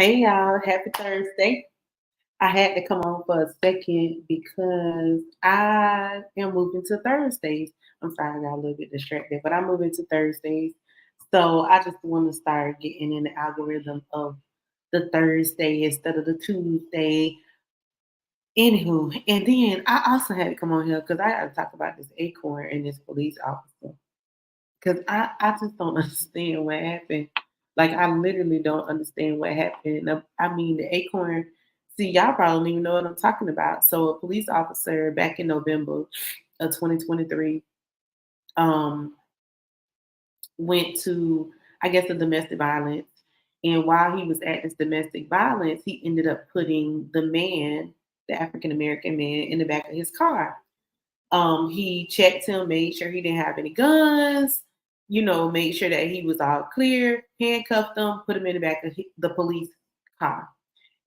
Hey y'all, happy Thursday. I had to come on for a second because I am moving to Thursdays. I'm sorry, I got a little bit distracted, but I'm moving to Thursdays. So I just want to start getting in the algorithm of the Thursday instead of the Tuesday. Anywho, and then I also had to come on here because I got to talk about this acorn and this police officer. Because I just don't understand what happened. Like, I literally don't understand what happened. I mean, the acorn, see, y'all probably don't even know what I'm talking about. So, a police officer back in November of 2023 um, went to, I guess, a domestic violence. And while he was at this domestic violence, he ended up putting the man, the African American man, in the back of his car. He checked him, made sure he didn't have any guns, made sure that he was all clear, handcuffed him, put him in the back of the police car.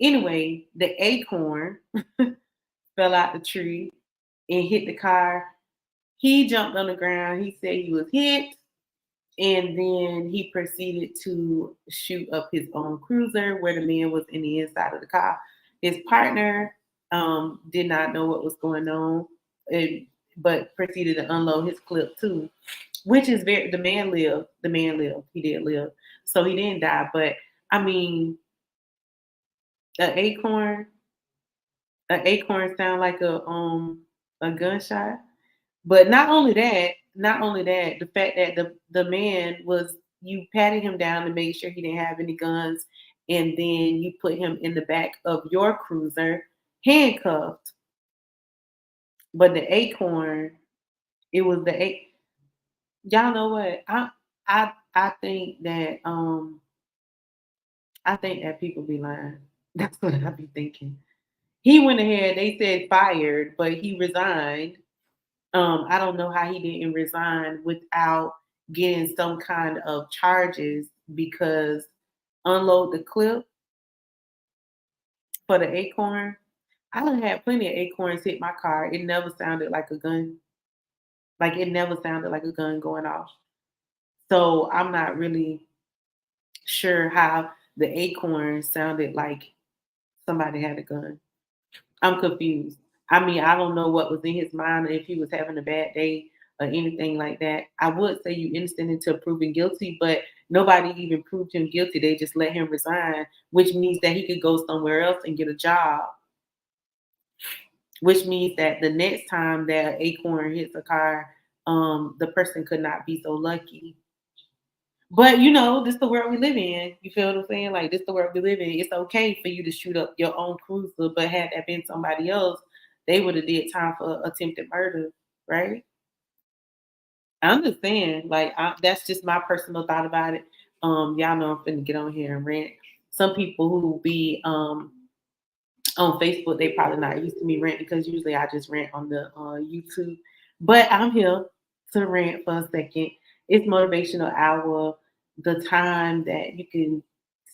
Anyway, the acorn fell out the tree and hit the car. He jumped on the ground. He said he was hit. And then he proceeded to shoot up his own cruiser where the man was in the inside of the car. His partner did not know what was going on, but proceeded to unload his clip too, which is very, the man lived. The man lived. He did live. So he didn't die. But I mean, an acorn, an acorn sound like a gunshot. But not only that, the fact that the man was, you patted him down to make sure he didn't have any guns, and then you put him in the back of your cruiser, handcuffed. But the acorn, it was y'all know what? I think that people be lying. That's what I be thinking. He went ahead, they said fired, but he resigned. I don't know how he didn't resign without getting some kind of charges because unload the clip for the acorn. I done had plenty of acorns hit my car. It never sounded like a gun. Like it never sounded like a gun going off. So I'm not really sure how the acorn sounded like somebody had a gun. I'm confused. I mean, I don't know what was in his mind, if he was having a bad day or anything like that. I would say you innocent until proven guilty, but nobody even proved him guilty. They just let him resign, which means that he could go somewhere else and get a job, which means that the next time that acorn hits a car, the person could not be so lucky. But this the world we live in. You feel what I'm saying? Like this the world we live in. It's okay for you to shoot up your own cruiser, but had that been somebody else, they would have did time for attempted murder, right? I'm just saying, like that's just my personal thought about it. Y'all know I'm finna get on here and rant. Some people who be on Facebook, they probably not used to me ranting because usually I just rant on the YouTube. But I'm here to rant for a second. It's motivational hour, the time that you can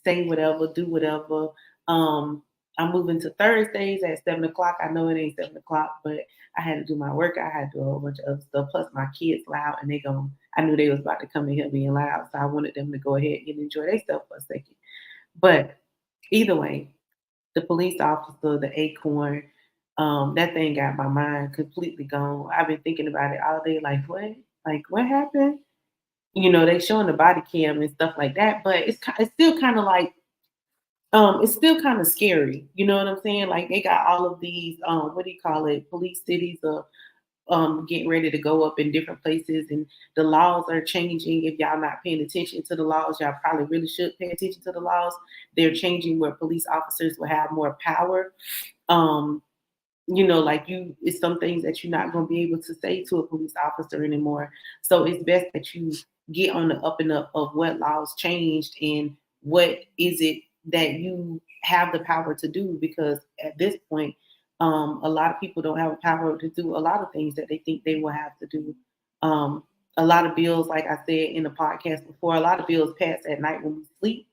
say whatever, do whatever. Um, I'm moving to Thursdays at 7 o'clock. I know it ain't 7 o'clock, but I had to do my work. I had to do a whole bunch of other stuff. Plus, my kids loud, and I knew they was about to come in here being loud, so I wanted them to go ahead and enjoy their stuff for a second. But either way, the police officer, the acorn, that thing got my mind completely gone. I've been thinking about it all day, like what? Like what happened? They showing the body cam and stuff like that, but it's still kind of like it's still kind of scary. You know what I'm saying? Like they got all of these what do you call it? Police cities of getting ready to go up in different places, and the laws are changing. If y'all not paying attention to the laws, y'all probably really should pay attention to the laws. They're changing where police officers will have more power. Um, like it's some things that you're not going to be able to say to a police officer anymore. So it's best that you get on the up and up of what laws changed and what is it that you have the power to do. Because at this point, a lot of people don't have the power to do a lot of things that they think they will have to do. Um, a lot of bills, like I said in the podcast before, a lot of bills pass at night when we sleep.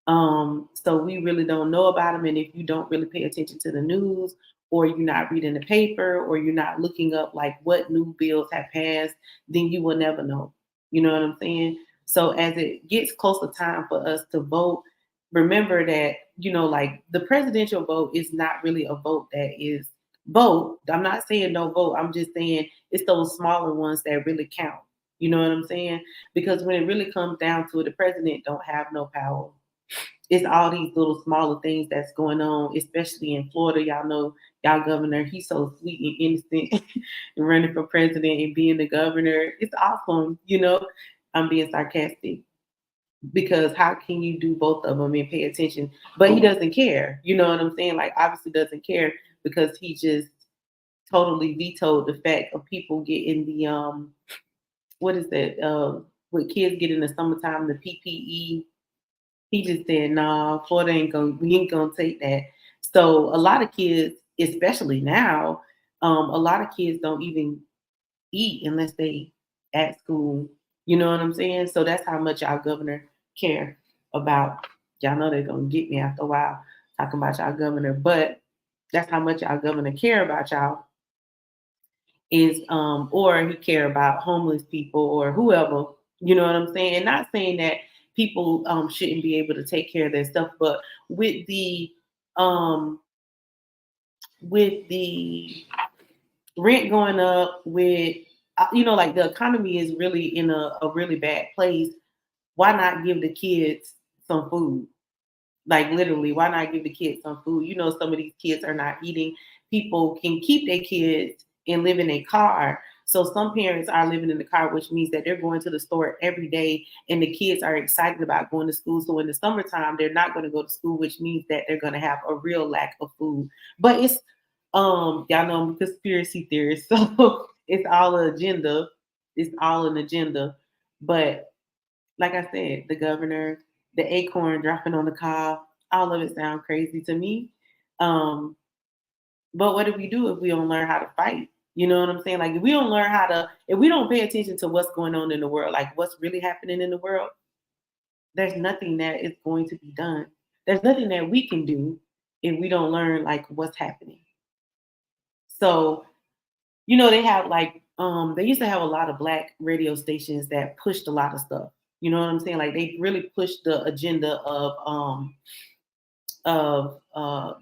So we really don't know about them. And if you don't really pay attention to the news, or you're not reading the paper, or you're not looking up like what new bills have passed, then you will never know. You know what I'm saying? So as it gets closer time for us to vote, remember that, like the presidential vote is not really a vote that is vote. I'm not saying no vote. I'm just saying it's those smaller ones that really count. You know what I'm saying? Because when it really comes down to it, the president don't have no power. It's all these little smaller things that's going on, especially in Florida. Y'all know y'all governor, he's so sweet and innocent and running for president and being the governor. It's awesome. I'm being sarcastic because how can you do both of them and pay attention? But he doesn't care. You know what I'm saying? Like, obviously doesn't care because he just totally vetoed the fact of people getting the what is that? What kids get in the summertime, the PPE. He just said, "Nah, Florida we ain't gonna take that." So a lot of kids, especially now, a lot of kids don't even eat unless they at school. You know what I'm saying? So that's how much our governor care about. Y'all know they're gonna get me after a while talking about y'all governor, but that's how much our governor care about y'all is or he care about homeless people or whoever. You know what I'm saying? And not saying that people shouldn't be able to take care of their stuff, but with the um with the rent going up, with like the economy is really in a really bad place. Why not give the kids some food? Like, literally, why not give the kids some food? Some of these kids are not eating. People can keep their kids and live in a car. So some parents are living in the car, which means that they're going to the store every day and the kids are excited about going to school. So in the summertime, they're not going to go to school, which means that they're going to have a real lack of food. But it's y'all know I'm a conspiracy theorist, so it's all an agenda. It's all an agenda. But like I said, the governor, the acorn dropping on the cob, all of it sounds crazy to me. Um, but what do we do if we don't learn how to fight? You know what I'm saying? Like, if we don't pay attention to what's going on in the world, like what's really happening in the world, there's nothing that is going to be done. There's nothing that we can do if we don't learn like what's happening. So, they have like they used to have a lot of black radio stations that pushed a lot of stuff. You know what I'm saying? Like, they really pushed the agenda of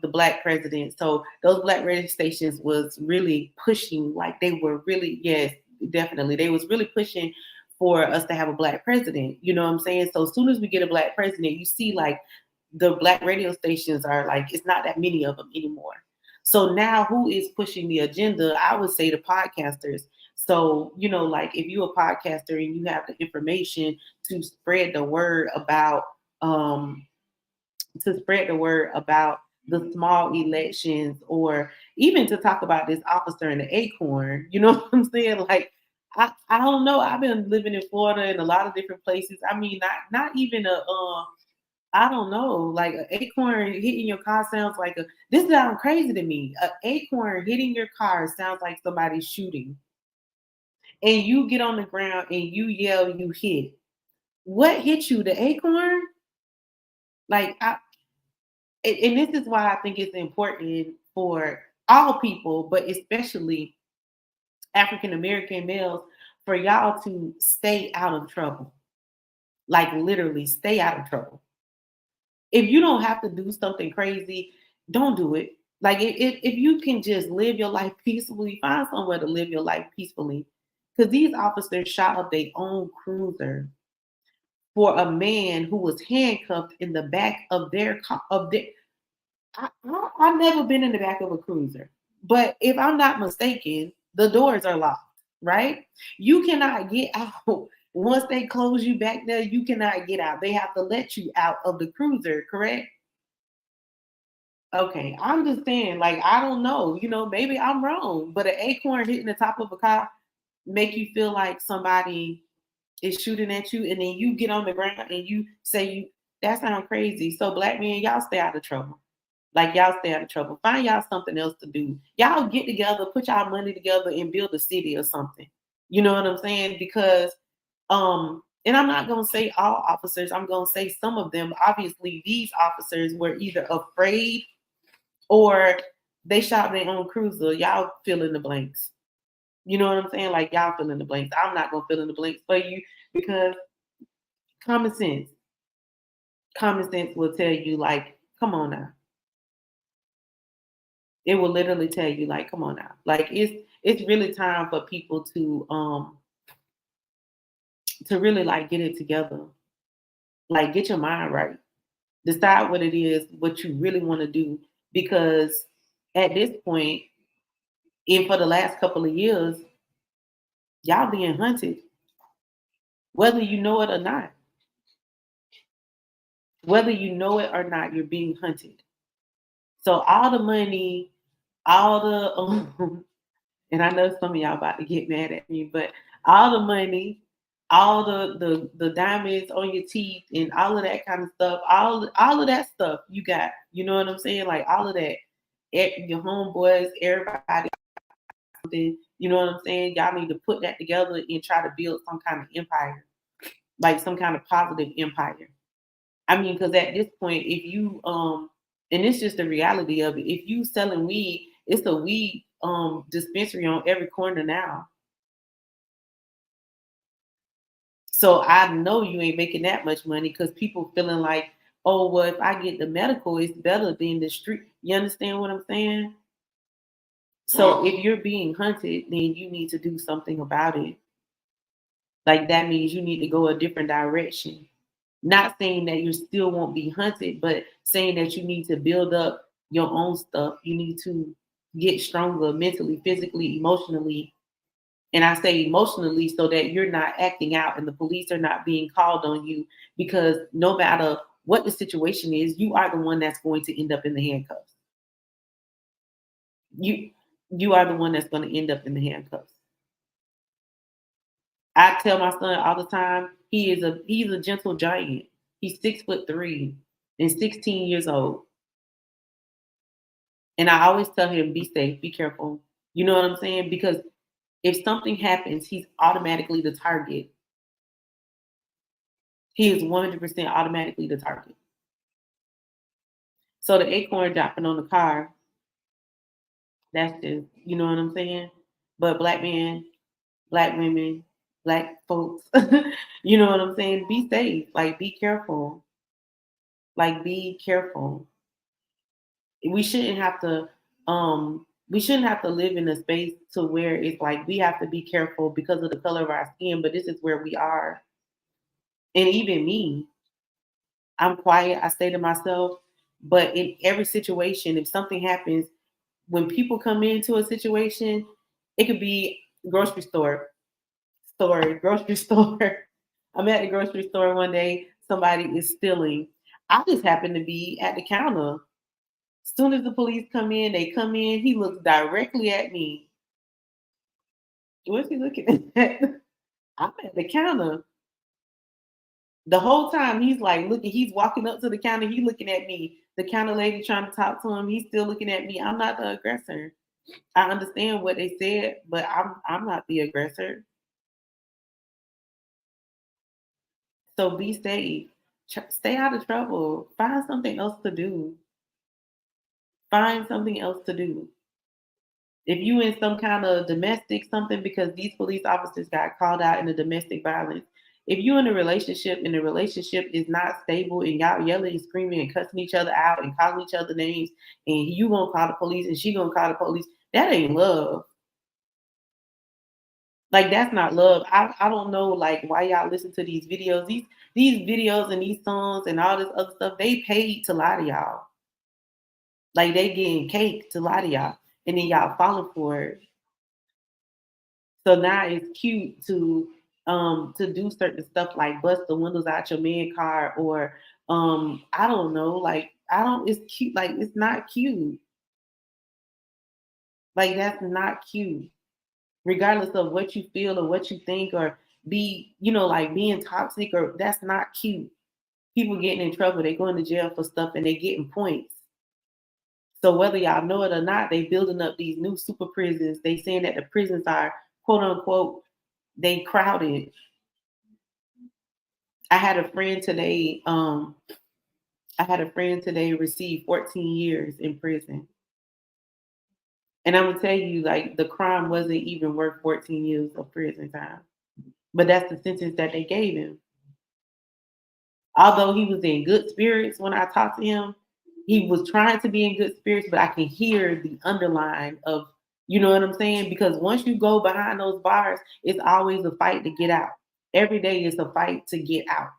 the black president. So those black radio stations was really pushing, like they were really, yes, definitely. They was really pushing for us to have a black president. You know what I'm saying? So as soon as we get a black president, you see like the black radio stations are like, it's not that many of them anymore. So now who is pushing the agenda? I would say the podcasters. So, like if you're a podcaster and you have the information to spread the word about um the small elections, or even to talk about this officer in the acorn. You know what I'm saying? Like, I don't know. I've been living in Florida in a lot of different places. I mean, not even I don't know, like an acorn hitting your car sounds like this sounds crazy to me. An acorn hitting your car sounds like somebody's shooting. And you get on the ground and you yell, you hit. What hit you? The acorn? Like, and this is why I think it's important for all people, but especially African American males, for y'all to stay out of trouble. Like, literally, stay out of trouble. If you don't have to do something crazy, don't do it. Like, if you can just live your life peacefully, find somewhere to live your life peacefully. Because these officers shot up their own cruiser for a man who was handcuffed in the back of their car. I've never been in the back of a cruiser, but if I'm not mistaken, the doors are locked, right? You cannot get out. Once they close you back there, you cannot get out. They have to let you out of the cruiser, correct? Okay, I'm just saying, like, I don't know, maybe I'm wrong, but an acorn hitting the top of a car make you feel like somebody is shooting at you, and then you get on the ground and you say that sounds crazy. So black men, y'all stay out of trouble. Like, y'all stay out of trouble. Find y'all something else to do. Y'all get together, put y'all money together and build a city or something. You know what I'm saying? Because and I'm not gonna say all officers, I'm gonna say some of them. Obviously, these officers were either afraid or they shot their own cruiser. Y'all fill in the blanks. You know what I'm saying? Like, y'all fill in the blanks. I'm not gonna fill in the blanks for you because common sense. Common sense will tell you, like, come on now. It will literally tell you, like, come on now. Like it's really time for people to really like get it together. Like get your mind right. Decide what it is, what you really want to do. Because at this point, and for the last couple of years, y'all being hunted, whether you know it or not. Whether you know it or not, you're being hunted. So all the money, all the and I know some of y'all about to get mad at me, but all the money, all the diamonds on your teeth and all of that kind of stuff, all of that stuff you got. You know what I'm saying? Like all of that. Your homeboys, everybody, something, you know what I'm saying? Y'all need to put that together and try to build some kind of empire, like some kind of positive empire. I mean, because at this point, if you and it's just the reality of it. If you selling weed, it's a weed dispensary on every corner now. So I know you ain't making that much money because people feeling like, oh well, if I get the medical, it's better than the street. You understand what I'm saying? So if you're being hunted, then you need to do something about it. Like that means you need to go a different direction. Not saying that you still won't be hunted, but saying that you need to build up your own stuff. You need to get stronger mentally, physically, emotionally. And I say emotionally so that you're not acting out and the police are not being called on you because no matter what the situation is, you are the one that's going to end up in the handcuffs. You you are the one that's going to end up in the handcuffs. I tell my son all the time, he's a gentle giant. He's 6'3" and 16 years old. And I always tell him, be safe, be careful. You know what I'm saying? Because if something happens, he's automatically the target. He is 100% automatically the target. So the acorn dropping on the car, that's just, you know what I'm saying? But black men, black women, black folks, you know what I'm saying? Be safe. Like, be careful. Like, be careful. We shouldn't have to live in a space to where it's like we have to be careful because of the color of our skin, but this is where we are. And even me, I'm quiet, I stay to myself, but in every situation, if something happens, when people come into a situation, it could be grocery grocery store. I'm at the grocery store one day, somebody is stealing. I just happen to be at the counter. As soon as the police come in, they come in, he looks directly at me. What's he looking at? I'm at the counter. The whole time he's like looking, he's walking up to the counter, he looking at me. The counter lady trying to talk to him, he's still looking at me. I'm not the aggressor. I understand what they said, but I'm not the aggressor. So be safe. Stay out of trouble. Find something else to do. Find something else to do. If you in some kind of domestic something, because these police officers got called out in a domestic violence. If you in a relationship and the relationship is not stable and y'all yelling and screaming and cussing each other out and calling each other names and you gonna call the police and she gonna call the police, that ain't love. Like that's not love. I don't know like why y'all listen to these videos. These videos and these songs and all this other stuff, they paid to lie to y'all. Like they getting cake to lie to y'all. And then y'all falling for it. So now it's cute to do certain stuff like bust the windows out your man car or I don't know, like I don't it's cute, like it's not cute. Like that's not cute. Regardless of what you feel or what you think or be, you know, like being toxic or that's not cute. People getting in trouble, they going to jail for stuff and they getting points. So whether y'all know it or not, they building up these new super prisons. They saying that the prisons are quote unquote they crowded. I had a friend today. I had a friend today receive 14 years in prison, and I'm gonna tell you, like the crime wasn't even worth 14 years of prison time, but that's the sentence that they gave him. Although he was in good spirits when I talked to him, he was trying to be in good spirits, but I can hear the underline of, you know what I'm saying? Because once you go behind those bars, it's always a fight to get out. Every day is a fight to get out.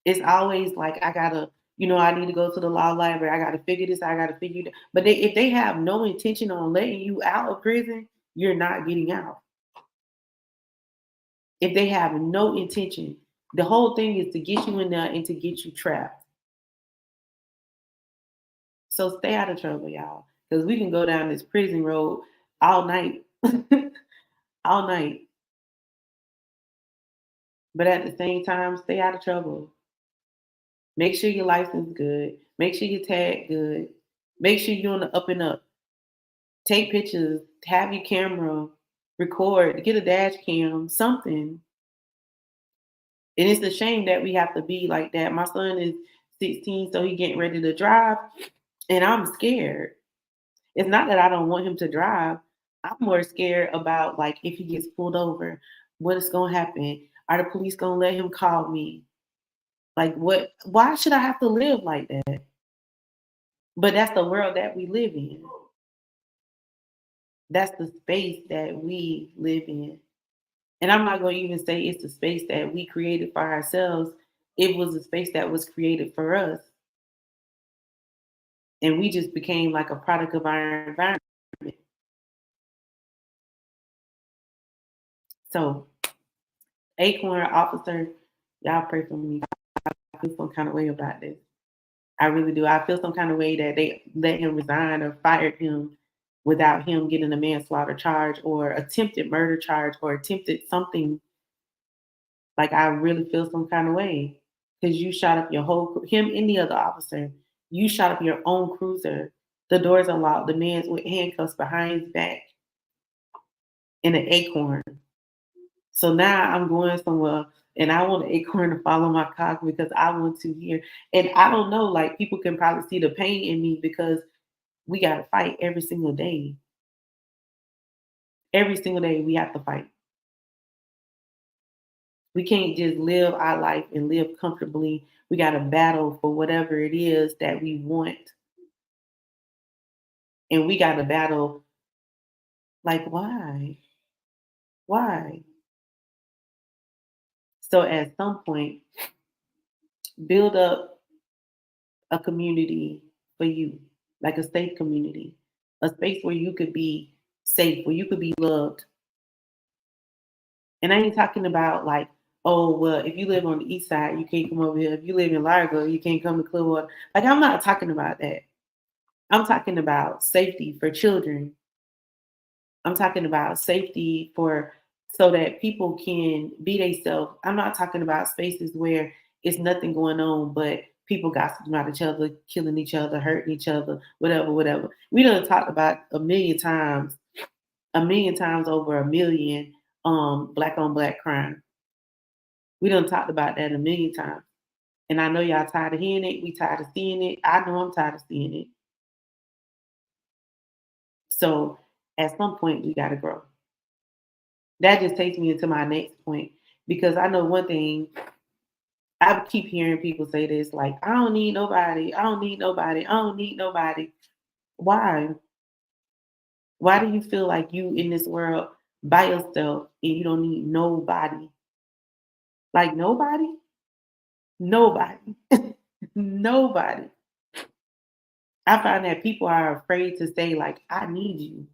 It's always like I gotta, I need to go to the law library. I gotta figure this. I gotta figure that. But if they have no intention on letting you out of prison, you're not getting out. If they have no intention, the whole thing is to get you in there and to get you trapped. So stay out of trouble, y'all, because we can go down this prison road all night, all night. But at the same time, stay out of trouble. Make sure your license good. Make sure your tag good. Make sure you're on the up and up. Take pictures. Have your camera. Record. Get a dash cam. Something. And it's a shame that we have to be like that. My son is 16, so he getting ready to drive, and I'm scared. It's not that I don't want him to drive. I'm more scared about like if he gets pulled over, what is gonna happen? Are the police gonna let him call me? Like what why should I have to live like that? But that's the world that we live in. That's the space that we live in. And I'm not gonna even say it's the space that we created for ourselves. It was a space that was created for us. And we just became like a product of our environment. So Acorn officer, y'all pray for me. I feel some kind of way about this. I really do. I feel some kind of way that they let him resign or fired him without him getting a manslaughter charge or attempted murder charge or attempted something. Like I really feel some kind of way because you shot up your whole him and the other officer. You shot up your own cruiser. The doors are locked. The man's with handcuffs behind his back in an acorn. So now I'm going somewhere and I want an acorn to follow my cock because I want to hear. And I don't know, like people can probably see the pain in me because we got to fight every single day. Every single day we have to fight. We can't just live our life and live comfortably. We got to battle for whatever it is that we want. And we got to battle like, why? Why? So at some point, build up a community for you, like a safe community, a space where you could be safe, where you could be loved. And I ain't talking about like, oh, well, if you live on the east side, you can't come over here. If you live in Largo, you can't come to Clearwater. Like, I'm not talking about that. I'm talking about safety for children. I'm talking about safety for so that people can be themselves. I'm not talking about spaces where it's nothing going on, but people gossiping about each other, killing each other, hurting each other, whatever, whatever. We done talked about a million times over a million black on black crime. We done talked about that a million times. And I know y'all tired of hearing it. We tired of seeing it. I know I'm tired of seeing it. So at some point we gotta grow. That just takes me into my next point because I know one thing. I keep hearing people say this, like, I don't need nobody. I don't need nobody. I don't need nobody. Why? Why do you feel like you in this world by yourself and you don't need nobody? Like nobody? Nobody. Nobody. I find that people are afraid to say, like, I need you.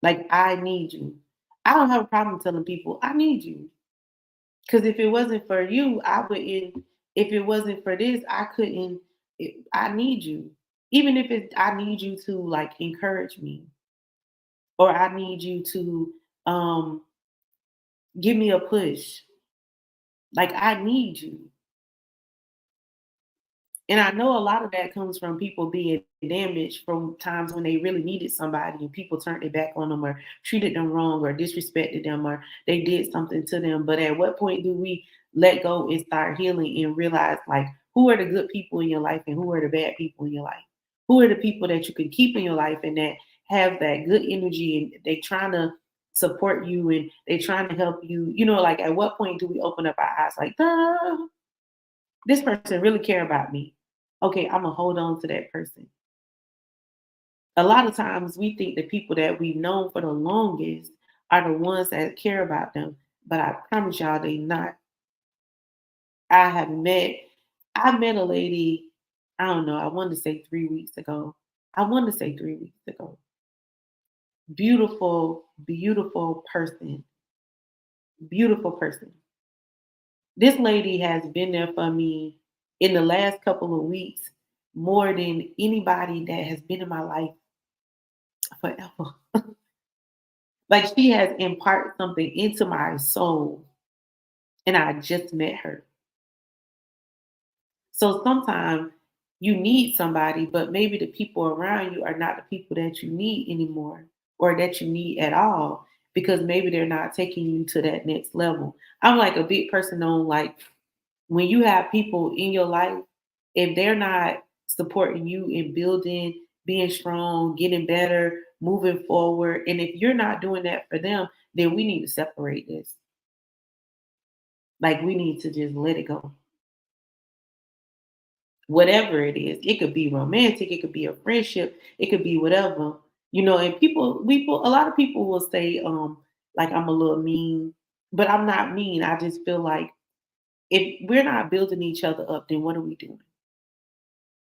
Like, I need you. I don't have a problem telling people, I need you. Because if it wasn't for you, I wouldn't. If it wasn't for this, I couldn't. I need you. Even if it's, I need you to like encourage me, or I need you to um, give me a push. Like I need you. And I know a lot of that comes from people being damaged from times when they really needed somebody and people turned their back on them or treated them wrong or disrespected them or they did something to them. But at what point do we let go and start healing and realize like who are the good people in your life and who are the bad people in your life? Who are the people that you can keep in your life and that have that good energy and they trying to support you and they trying to help you, like at what point do we open up our eyes like, this person really care about me. Okay, I'm gonna hold on to that person. A lot of times we think the people that we've known for the longest are the ones that care about them, but I promise y'all they not. I have met I met a lady, I don't know, I wanted to say 3 weeks ago. I wanted to say 3 weeks ago. Beautiful, beautiful person. Beautiful person. This lady has been there for me in the last couple of weeks more than anybody that has been in my life forever. Like she has imparted something into my soul, and I just met her. So sometimes you need somebody, but maybe the people around you are not the people that you need anymore or that you need at all because maybe they're not taking you to that next level. I'm like a big person on like when you have people in your life, if they're not supporting you in building, being strong, getting better, moving forward, and if you're not doing that for them, then we need to separate this. Like we need to just let it go. Whatever it is. It could be romantic, it could be a friendship, it could be whatever. And a lot of people will say, like I'm a little mean, but I'm not mean. I just feel like if we're not building each other up, then what are we doing?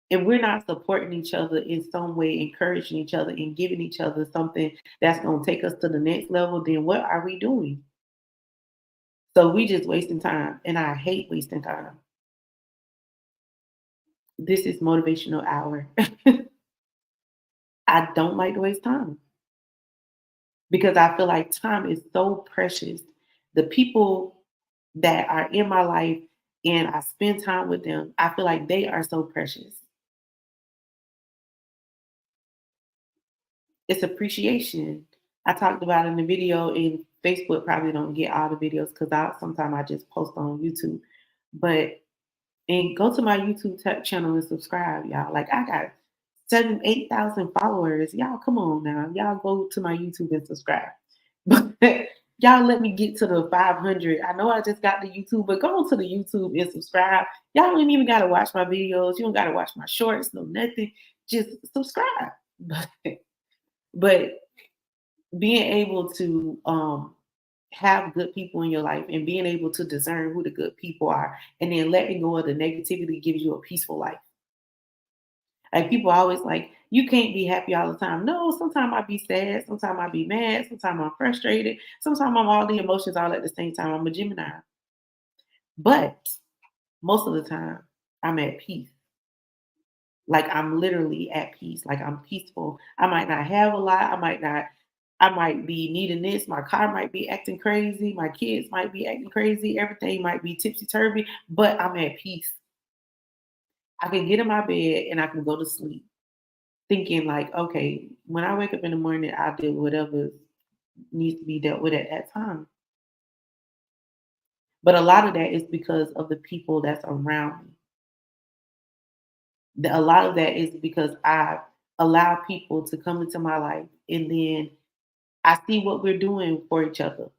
If we're not supporting each other in some way, encouraging each other and giving each other something that's gonna take us to the next level, then what are we doing? So we just wasting time. And I hate wasting time. This is motivational hour. I don't like to waste time because I feel like time is so precious. The people that are in my life and I spend time with them, I feel like they are so precious. It's appreciation. I talked about in the video, and Facebook probably don't get all the videos because sometimes I just post on YouTube. But and go to my YouTube channel and subscribe, y'all. Like I got 8,000 followers. Y'all, come on now. Y'all go to my YouTube and subscribe. But y'all let me get to the 500. I know I just got the YouTube, but go to the YouTube and subscribe. Y'all don't even gotta watch my videos. You don't gotta watch my shorts, no nothing. Just subscribe. But being able to have good people in your life and being able to discern who the good people are and then letting go of the negativity gives you a peaceful life. Like people always like, you can't be happy all the time. No, sometimes I be sad, sometimes I be mad, sometimes I'm frustrated, sometimes I'm all the emotions all at the same time. I'm a Gemini. But most of the time I'm at peace. Like I'm literally at peace. Like I'm peaceful. I might not have a lot. I might be needing this. My car might be acting crazy. My kids might be acting crazy. Everything might be tipsy turvy, but I'm at peace. I can get in my bed and I can go to sleep thinking like, okay, when I wake up in the morning, I'll deal with whatever needs to be dealt with at that time. But a lot of that is because of the people that's around me. A lot of that is because I allow people to come into my life and then I see what we're doing for each other.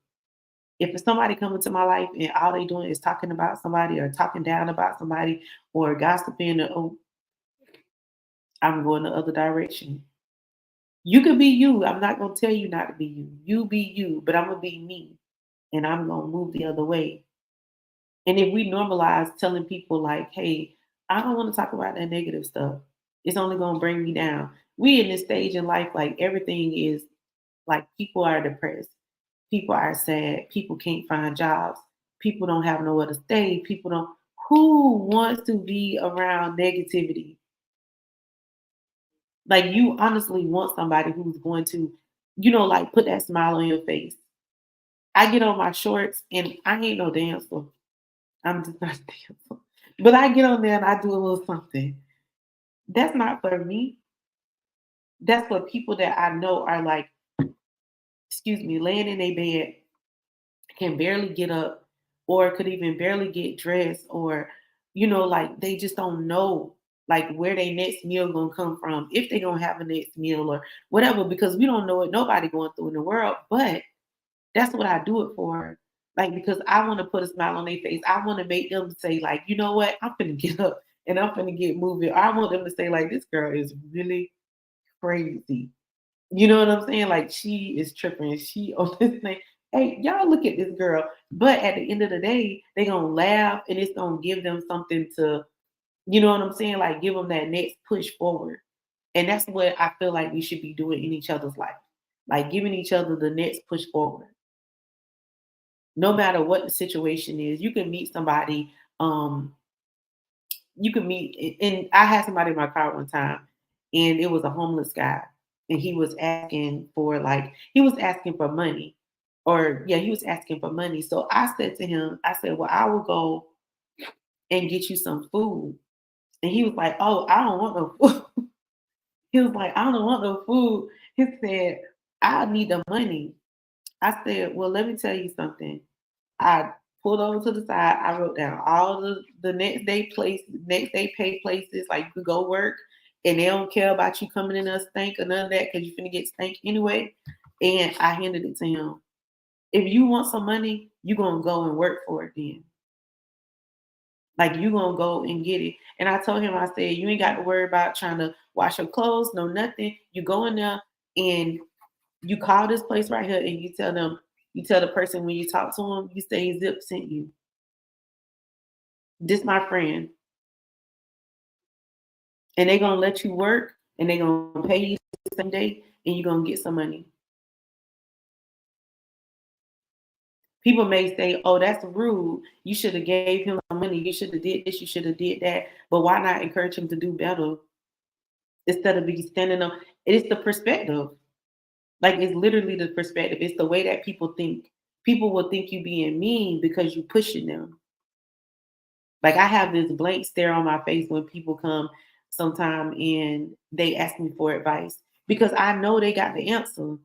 If somebody come into my life and all they doing is talking about somebody or talking down about somebody or gossiping, I'm going the other direction. You can be you. I'm not gonna tell you not to be you. You be you, but I'm gonna be me, and I'm gonna move the other way. And if we normalize telling people like, "Hey, I don't want to talk about that negative stuff. It's only gonna bring me down." We in this stage in life, like everything is like people are depressed, people are sad, people can't find jobs, people don't have nowhere to stay, people don't. Who wants to be around negativity? Like you honestly want somebody who's going to, like put that smile on your face. I get on my shorts and I ain't no dancer. I'm just not a dancer. But I get on there and I do a little something. That's not for me. That's for people that I know are like, excuse me, laying in a bed, can barely get up or could even barely get dressed or, like they just don't know like where their next meal gonna come from, if they gonna have a next meal or whatever, because we don't know what nobody going through in the world. But That's what I do it for. Like, because I want to put a smile on their face. I want to make them say, like, you know what? I'm finna get up and I'm finna get moving. I want them to say, like, this girl is really crazy. You know what I'm saying? Like, she is tripping. She on this thing. Hey, y'all look at this girl. But at the end of the day, they gonna laugh and it's gonna give them something to, you know what I'm saying? Like, give them that next push forward. And that's what I feel like we should be doing in each other's life. Like giving each other the next push forward. No matter what the situation is, you can meet somebody, you can meet, and I had somebody in my car one time, and it was a homeless guy, and he was asking for money, or yeah, he was asking for money. So I said to him, I said, well, I will go and get you some food. And he was like, oh, I don't want no food. He was like, I don't want no food. He said, I need the money. I said, well, let me tell you something. I pulled over to the side. I wrote down all the next day pay places, like you could go work, and they don't care about you coming in a stink or none of that because you're finna get stank anyway. And I handed it to him. If you want some money, you gonna go and work for it then. Like you gonna go and get it. And I told him, I said, you ain't got to worry about trying to wash your clothes, no nothing. You go in there and you call this place right here and you tell the person when you talk to them, you say Zip sent you. This my friend. And they gonna let you work and they gonna pay you the same day and you're gonna get some money. People may say, oh, that's rude. You should have gave him some money. You should have did this, you should have did that. But why not encourage him to do better instead of be standing up? It's the perspective. Like it's literally the perspective. It's the way that people think. People will think you being mean because you pushing them. Like I have this blank stare on my face when people come sometime and they ask me for advice because I know they got the answer.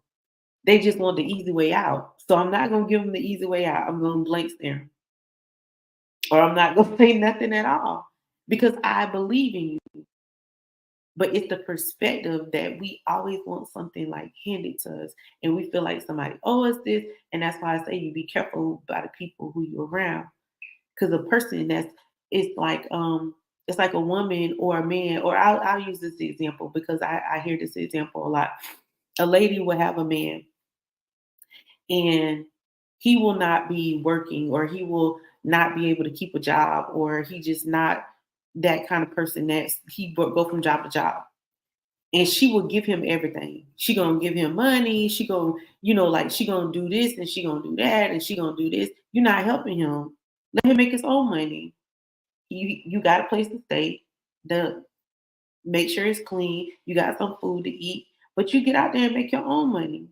They just want the easy way out. So I'm not gonna give them the easy way out. I'm gonna blank stare. Or I'm not gonna say nothing at all. Because I believe in you. But it's the perspective that we always want something like handed to us. And we feel like somebody owes us this. And that's why I say you be careful by the people who you're around. Because a person that's it's like a woman or a man, or I'll use this example because I hear this example a lot. A lady will have a man and he will not be working or he will not be able to keep a job or he just not that kind of person that's go from job to job. And she will give him everything. She gonna give him money. She gonna, like she gonna do this and she gonna do that and she gonna do this. You're not helping him. Let him make his own money. You got a place to stay. The Make sure it's clean. You got some food to eat, but you get out there and make your own money.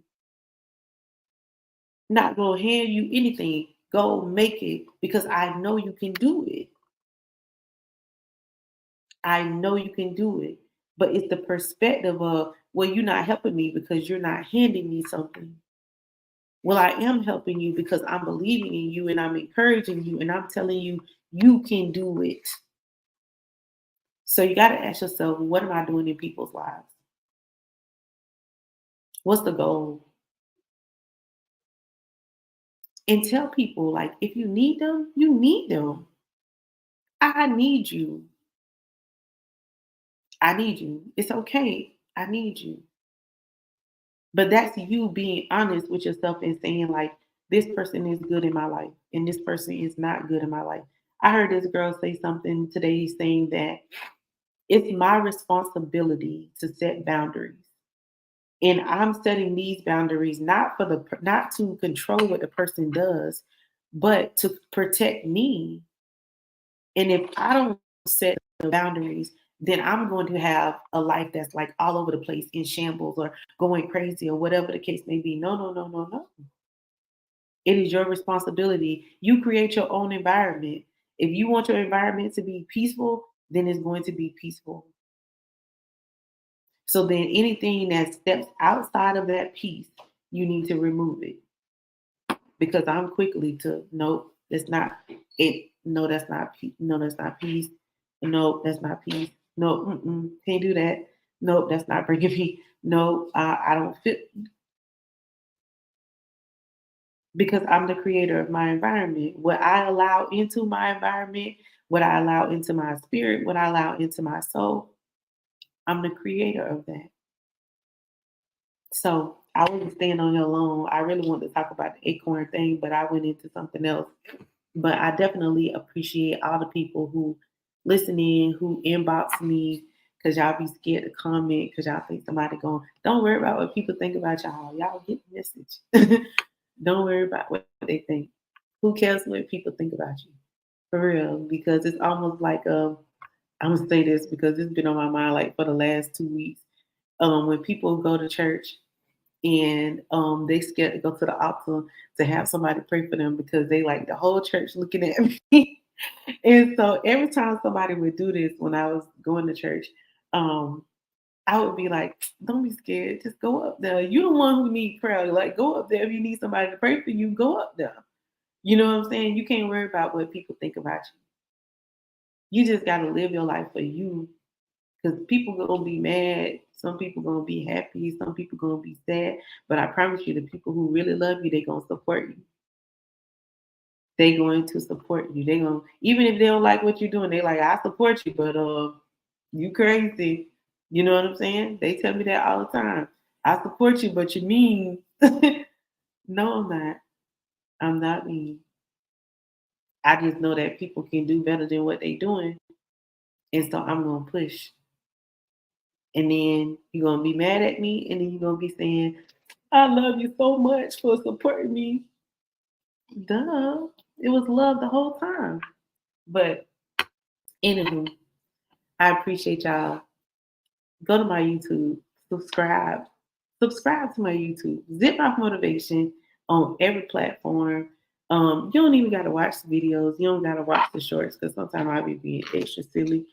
Not gonna hand you anything. Go make it because I know you can do it. I know you can do it. But it's the perspective of, well, you're not helping me because you're not handing me something. Well, I am helping you because I'm believing in you and I'm encouraging you and I'm telling you you can do it. So you got to ask yourself, what am I doing in people's lives? What's the goal? And tell people, like, if you need them, you need them. I need you. I need you. It's okay. I need you. But that's you being honest with yourself and saying, like, this person is good in my life and this person is not good in my life. I heard this girl say something today saying that it's my responsibility to set boundaries. And I'm setting these boundaries not to control what the person does, but to protect me. And if I don't set the boundaries, then I'm going to have a life that's like all over the place in shambles or going crazy or whatever the case may be. No, no, no, no, no. It is your responsibility. You create your own environment. If you want your environment to be peaceful, then it's going to be peaceful. So then anything that steps outside of that peace, you need to remove it. Because I'm quickly to nope, that's not it. No, that's not peace. No, that's not peace. No, that's not peace. No, can't do that. Nope, that's not bringing me. No, I don't fit. because I'm the creator of my environment. What I allow into my environment, what I allow into my spirit, what I allow into my soul, I'm the creator of that. So I wasn't staying on here long. I really wanted to talk about the acorn thing, but I went into something else. But I definitely appreciate all the people who listen in, who inbox me, because y'all be scared to comment because y'all think somebody going, don't worry about what people think about y'all. Y'all get the message. Don't worry about what they think. Who cares what people think about you? For real. Because it's almost like I'm gonna say this because it's been on my mind like for the last 2 weeks. When people go to church and they scared to go to the altar to have somebody pray for them because they like the whole church looking at me. And so every time somebody would do this when I was going to church, um, I would be like, don't be scared. Just go up there. You're the one who need prayer. Like, go up there. If you need somebody to pray for you, go up there. You know what I'm saying? You can't worry about what people think about you. You just got to live your life for you. Because people going to be mad. Some people going to be happy. Some people going to be sad. But I promise you, the people who really love you, they going to support you. They going to support you. They going to, even if they don't like what you're doing, they like, I support you, but you crazy. You know what I'm saying? They tell me that all the time. I support you, but you mean. No, I'm not. I'm not mean. I just know that people can do better than what they're doing. And so I'm going to push. And then you're going to be mad at me. And then you're going to be saying, I love you so much for supporting me. Duh. It was love the whole time. But anywho, I appreciate y'all. Go to my YouTube, subscribe. Subscribe to my YouTube. Zip Off Motivation on every platform. You don't even gotta watch the videos. You don't gotta watch the shorts because sometimes I'll be being extra silly.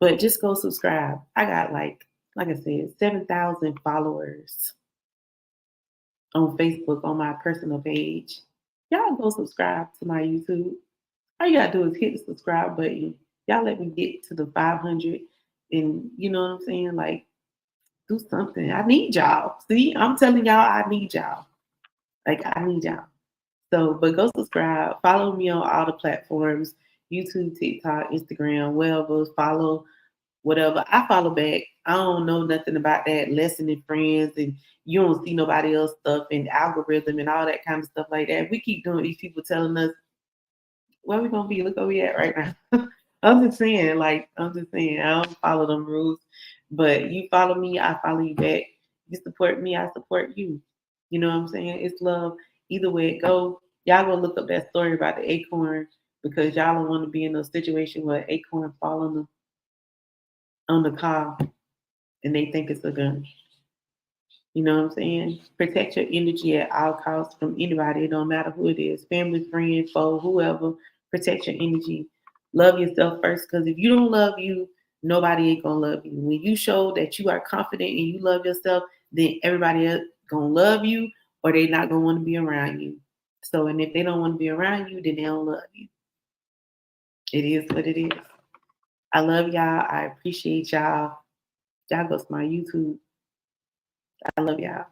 But just go subscribe. I got like I said, 7,000 followers on Facebook on my personal page. Y'all go subscribe to my YouTube. All you gotta do is hit the subscribe button. Y'all let me get to the 500, and you know what I'm saying? Like, do something. I need y'all. See, I'm telling y'all, I need y'all. Like, I need y'all. So, but go subscribe. Follow me on all the platforms: YouTube, TikTok, Instagram, wherever. Follow whatever. I follow back. I don't know nothing about that lesson in friends, and you don't see nobody else stuff and algorithm and all that kind of stuff like that. We keep doing these people telling us where we gonna be. Look where we at right now. I'm just saying, I don't follow them rules. But you follow me, I follow you back. You support me, I support you. You know what I'm saying? It's love. Either way it go. Y'all go look up that story about the acorn because y'all don't want to be in a situation where acorn fall on the car and they think it's a gun. You know what I'm saying? Protect your energy at all costs from anybody. It don't matter who it is, family, friend, foe, whoever. Protect your energy. Love yourself first, because if you don't love you, nobody ain't gonna love you. When you show that you are confident and you love yourself, then everybody else gonna love you, or they not gonna want to be around you. So, and if they don't want to be around you, then they don't love you. It is what it is. I love y'all. I appreciate y'all. Y'all go to my YouTube. I love y'all.